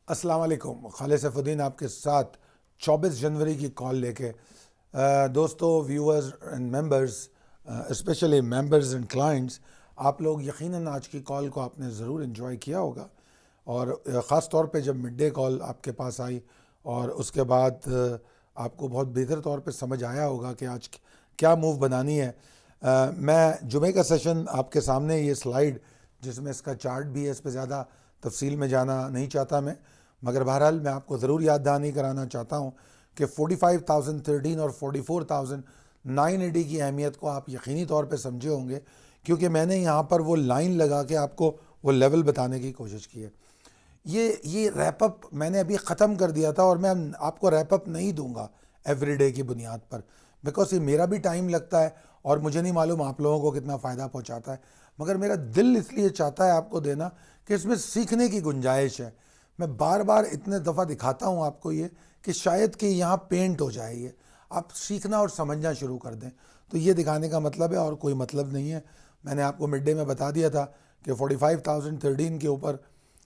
अस्सलाम वालेकुम। खालिद सैफुद्दीन आपके साथ 24 जनवरी की कॉल लेके दोस्तों, viewers and members, specially members and clients, आप लोग यकीनन आज की कॉल को आपने ज़रूर एंजॉय किया होगा। और ख़ास तौर पे जब मिड डे कॉल आपके पास आई और उसके बाद आपको बहुत बेहतर तौर पे समझ आया होगा कि आज क्या मूव बनानी है। मैं जुमे का सेशन आपके सामने, ये स्लाइड जिसमें इसका चार्ट भी है, इस पर ज़्यादा तफसील में जाना नहीं चाहता मैं, मगर बहरहाल मैं आपको ज़रूर याद दहानी कराना चाहता हूँ कि 45,013 और 44,980 की अहमियत को आप यकीनी तौर पे समझे होंगे, क्योंकि मैंने यहाँ पर वो लाइन लगा के आपको वो लेवल बताने की कोशिश की है। ये रैपअप मैंने अभी ख़त्म कर दिया था और मैं आपको रैपअप नहीं दूंगा एवरीडे की बुनियाद पर, बिकॉज ये मेरा भी टाइम लगता है और मुझे नहीं मालूम आप लोगों को कितना फ़ायदा पहुंचाता है, मगर मेरा दिल इसलिए चाहता है आपको देना कि इसमें सीखने की गुंजाइश है। मैं बार बार इतने दफ़ा दिखाता हूँ आपको ये कि शायद कि यहाँ पेंट हो जाए, ये आप सीखना और समझना शुरू कर दें। तो ये दिखाने का मतलब है और कोई मतलब नहीं है। मैंने आपको मिड डे में बता दिया था कि 45,013 के ऊपर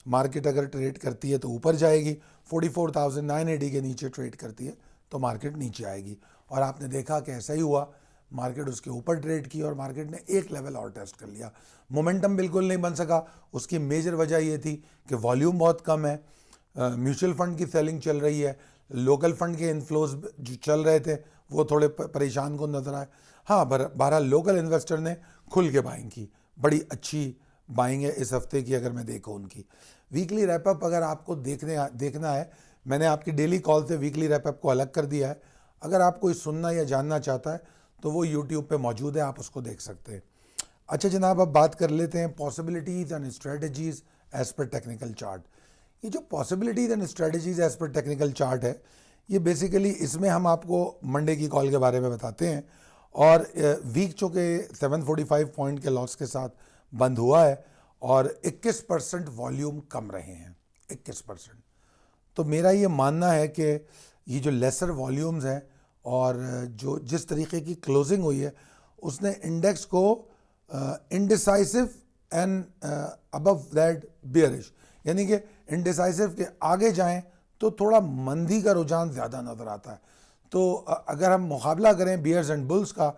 मार्केट अगर ट्रेड करती है तो ऊपर जाएगी, 44,980 के नीचे ट्रेड करती है तो मार्केट नीचे आएगी। और आपने देखा कि ऐसा ही हुआ, मार्केट उसके ऊपर ट्रेड की और मार्केट ने एक लेवल और टेस्ट कर लिया। मोमेंटम बिल्कुल नहीं बन सका, उसकी मेजर वजह ये थी कि वॉल्यूम बहुत कम है, म्यूचुअल फंड की सेलिंग चल रही है, लोकल फंड के इन्फ्लोज जो चल रहे थे वो थोड़े परेशान को नजर आए। हाँ, बहरहाल लोकल इन्वेस्टर ने खुल के बाइंग की, बड़ी अच्छी बाइंग है इस हफ्ते की। अगर मैं देखूँ उनकी वीकली रैपअप अगर आपको देखना है, मैंने आपकी डेली कॉल से वीकली रैपअप को अलग कर दिया है। अगर आप कोई सुनना या जानना चाहता है तो वो यूट्यूब पे मौजूद है, आप उसको देख सकते हैं। अच्छा जनाब, अब बात कर लेते हैं possibilities and strategies as per technical chart. ये जो possibilities and strategies as per technical chart है, ये बेसिकली इसमें हम आपको मंडे की कॉल के बारे में बताते हैं। और वीक चूँकि 745 पॉइंट के लॉस के साथ बंद हुआ है और 21% वॉल्यूम कम रहे हैं, 21%। तो मेरा ये मानना है कि ये जो लेसर वॉल्यूम्स हैं और जो जिस तरीके की क्लोजिंग हुई है, उसने इंडेक्स को indecisive and above that bearish, यानी कि इनडिसाइसिव के आगे जाएं तो थोड़ा मंदी का रुझान ज़्यादा नज़र आता है। तो अगर हम मुकाबला करें बियर्स एंड बुल्स का,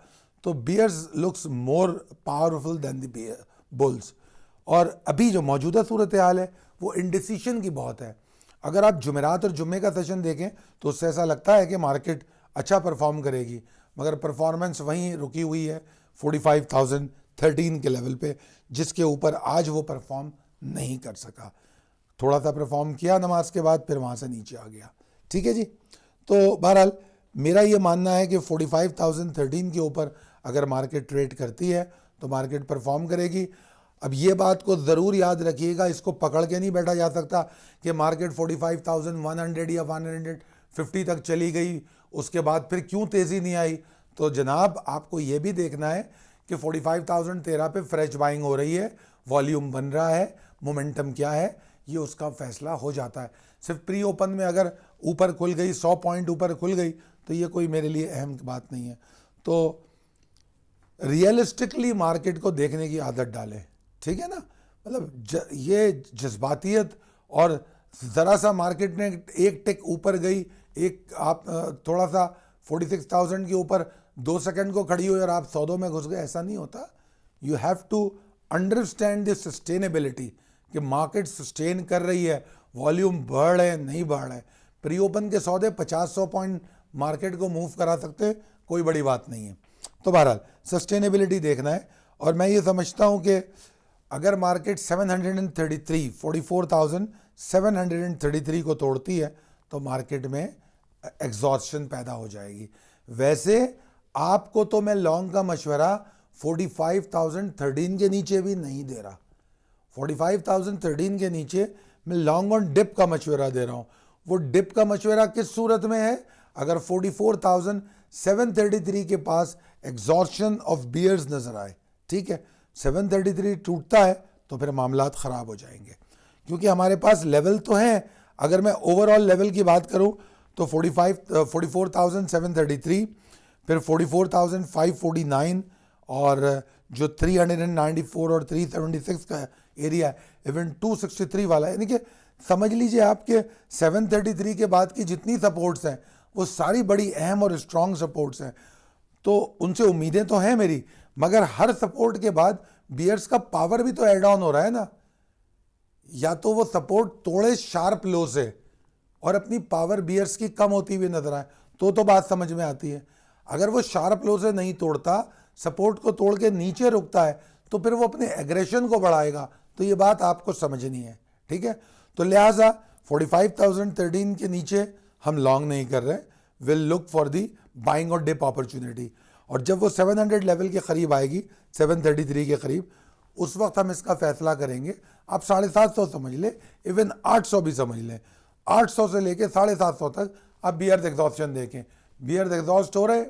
तो bears looks more powerful than the bulls. और अभी जो मौजूदा सूरत हाल है वो इंडिसीशन की बहुत है। अगर आप जुमेरात और जुम्मे का सेशन देखें तो उससे ऐसा लगता है कि मार्केट अच्छा परफॉर्म करेगी, मगर परफॉर्मेंस वहीं रुकी हुई है 45,013 के लेवल पे, जिसके ऊपर आज वो परफॉर्म नहीं कर सका। थोड़ा सा परफॉर्म किया नमाज के बाद, फिर वहाँ से नीचे आ गया। ठीक है जी। तो बहरहाल मेरा ये मानना है कि 45,013 के ऊपर अगर मार्केट ट्रेड करती है तो मार्केट परफॉर्म करेगी। अब ये बात को ज़रूर याद रखिएगा, इसको पकड़ के नहीं बैठा जा सकता कि मार्केट 45,100 या 150 तक चली गई, उसके बाद फिर क्यों तेज़ी नहीं आई। तो जनाब आपको ये भी देखना है कि 45,013 पे फ्रेश बाइंग हो रही है, वॉल्यूम बन रहा है, मोमेंटम क्या है, ये उसका फैसला हो जाता है। सिर्फ प्री ओपन में अगर ऊपर खुल गई, 100 पॉइंट ऊपर खुल गई, तो ये कोई मेरे लिए अहम बात नहीं है। तो रियलिस्टिकली मार्केट को देखने की आदत डालें, ठीक है ना। मतलब ये जज्बातियत और ज़रा सा मार्केट ने एक टिक ऊपर गई, एक आप थोड़ा सा 46,000 के ऊपर 2 सेकंड को खड़ी हुई और आप सौदों में घुस गए, ऐसा नहीं होता। You have to understand the sustainability कि मार्केट सस्टेन कर रही है, वॉल्यूम बढ़ रहे नहीं बढ़ रहे। प्री ओपन के सौदे 50-100 पॉइंट मार्केट को मूव करा सकते हैं, कोई बड़ी बात नहीं है। तो बहरहाल सस्टेनेबिलिटी देखना है। और मैं ये समझता हूँ कि अगर मार्केट 44,733 को तोड़ती है तो मार्केट में एग्जॉर्शन पैदा हो जाएगी। वैसे आपको तो मैं लॉन्ग का मशवरा 45,013 के नीचे भी नहीं दे रहा। 45,013 के नीचे मैं लॉन्ग ऑन डिप का मशवरा दे रहा हूँ। वो डिप का मशवरा किस सूरत में है, अगर 44,733 के पास एग्जॉर्शन ऑफ बियर्स नजर आए। ठीक है, 733 टूटता है तो फिर मामलात ख़राब हो जाएंगे, क्योंकि हमारे पास लेवल तो हैं। अगर मैं ओवरऑल लेवल की बात करूं तो 44,733, फिर 44,549 और जो 394 और 376 का एरिया है, इवन 263 वाला है, यानी कि समझ लीजिए आपके 733 के बाद की जितनी सपोर्ट्स हैं वो सारी बड़ी अहम और स्ट्रॉन्ग सपोर्ट्स हैं, तो उनसे उम्मीदें तो हैं मेरी, मगर हर सपोर्ट के बाद बियर्स का पावर भी तो ऐड ऑन हो रहा है ना। या तो वो सपोर्ट तोड़े शार्प लो से और अपनी पावर बियर्स की कम होती हुई नजर आए तो बात समझ में आती है। अगर वो शार्प लो से नहीं तोड़ता, सपोर्ट को तोड़ के नीचे रुकता है, तो फिर वो अपने एग्रेशन को बढ़ाएगा। तो ये बात आपको समझनी है, ठीक है। तो लिहाजा 45,013 के नीचे हम लॉन्ग नहीं कर रहे, will look for the buying और डिप अपॉर्चुनिटी। और जब वो 700 लेवल के करीब आएगी, 733 के करीब, उस वक्त हम इसका फैसला करेंगे। आप 750 समझ ले, इवन 800 भी समझ लें, 800 से लेके 750 तक आप बियर्स एग्जॉस्शन देखें। बियर्स एग्जॉस्ट हो रहे,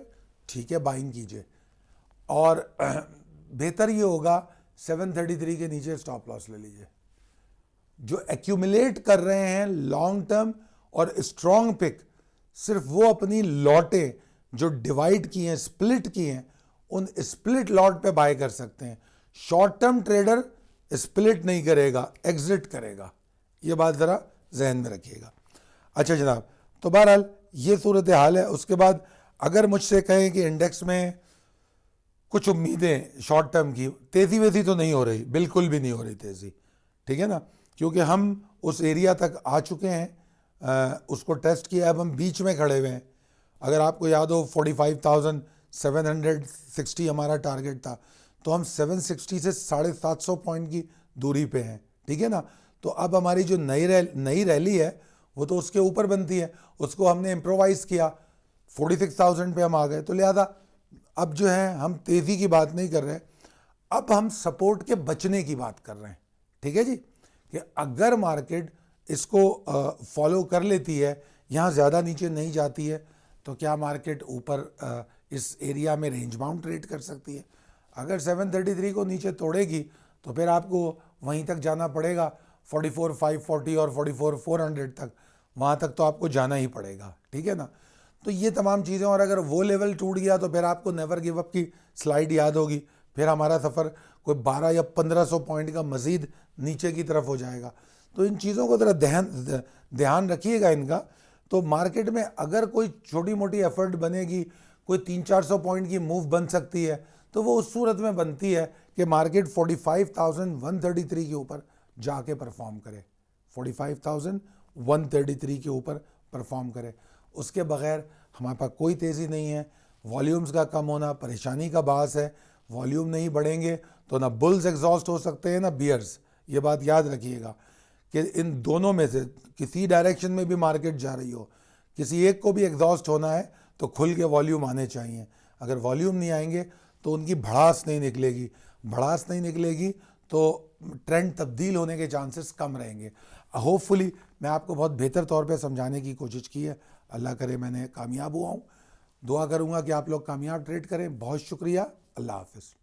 ठीक है, बाइंग कीजिए। और बेहतर ये होगा 733 के नीचे स्टॉप लॉस ले लीजिए। जो एक्यूमुलेट कर रहे हैं लॉन्ग टर्म और स्ट्रॉन्ग पिक, सिर्फ वो अपनी लॉटें जो डिवाइड की हैं, स्प्लिट की हैं, उन स्प्लिट लॉट पे बाय कर सकते हैं। शॉर्ट टर्म ट्रेडर स्प्लिट नहीं करेगा, एग्जिट करेगा। ये बात ज़रा जहन में रखिएगा। अच्छा जनाब, तो बहरहाल ये सूरत हाल है। उसके बाद अगर मुझसे कहें कि इंडेक्स में कुछ उम्मीदें शॉर्ट टर्म की, तेज़ी वेज़ी तो नहीं हो रही, बिल्कुल भी नहीं हो रही तेज़ी, ठीक है ना, क्योंकि हम उस एरिया तक आ चुके हैं, उसको टेस्ट किया, अब हम बीच में खड़े हुए हैं। अगर आपको याद हो 45,760 हमारा टारगेट था, तो हम 760 से 750 पॉइंट की दूरी पे हैं, ठीक है ना। तो अब हमारी जो नई रैली है वो तो उसके ऊपर बनती है, उसको हमने इम्प्रोवाइज़ किया, 46,000 पे हम आ गए। तो लिहाजा अब जो है हम तेज़ी की बात नहीं कर रहे, अब हम सपोर्ट के बचने की बात कर रहे हैं, ठीक है जी। कि अगर मार्केट इसको फॉलो कर लेती है, यहाँ ज़्यादा नीचे नहीं जाती है, तो क्या मार्केट ऊपर इस एरिया में रेंज बाउंड ट्रेड कर सकती है। अगर 733 को नीचे तोड़ेगी तो फिर आपको वहीं तक जाना पड़ेगा, 44,540 और 44,400 तक, वहाँ तक तो आपको जाना ही पड़ेगा, ठीक है ना। तो ये तमाम चीज़ें, और अगर वो लेवल टूट गया तो फिर आपको नेवर गिव अप की स्लाइड याद होगी, फिर हमारा सफ़र कोई 12 या 1500 पॉइंट का मज़ीद नीचे की तरफ हो जाएगा। तो इन चीज़ों को ज़रा ध्यान रखिएगा इनका। तो मार्केट में अगर कोई छोटी मोटी एफर्ट बनेगी, कोई 300-400 पॉइंट की मूव बन सकती है, तो वो उस सूरत में बनती है कि मार्केट 45,133 के ऊपर जाके परफॉर्म करे, 45,133 के ऊपर परफॉर्म करे। उसके बगैर हमारे पास कोई तेज़ी नहीं है। वॉल्यूम्स का कम होना परेशानी का बास है। वॉल्यूम नहीं बढ़ेंगे तो ना बुल्स एग्जॉस्ट हो सकते हैं ना बियर्स। ये बात याद रखिएगा कि इन दोनों में से किसी डायरेक्शन में भी मार्केट जा रही हो, किसी एक को भी एग्जॉस्ट होना है तो खुल के वॉल्यूम आने चाहिए। अगर वॉल्यूम नहीं आएंगे तो उनकी भड़ास नहीं निकलेगी, भड़ास नहीं निकलेगी तो ट्रेंड तब्दील होने के चांसेस कम रहेंगे। होपफुली मैं आपको बहुत बेहतर तौर पे समझाने की कोशिश की है। अल्लाह करे मैंने कामयाब हुआ हूँ। दुआ करूँगा कि आप लोग कामयाब ट्रेड करें। बहुत शुक्रिया। अल्लाह हाफ़िज़।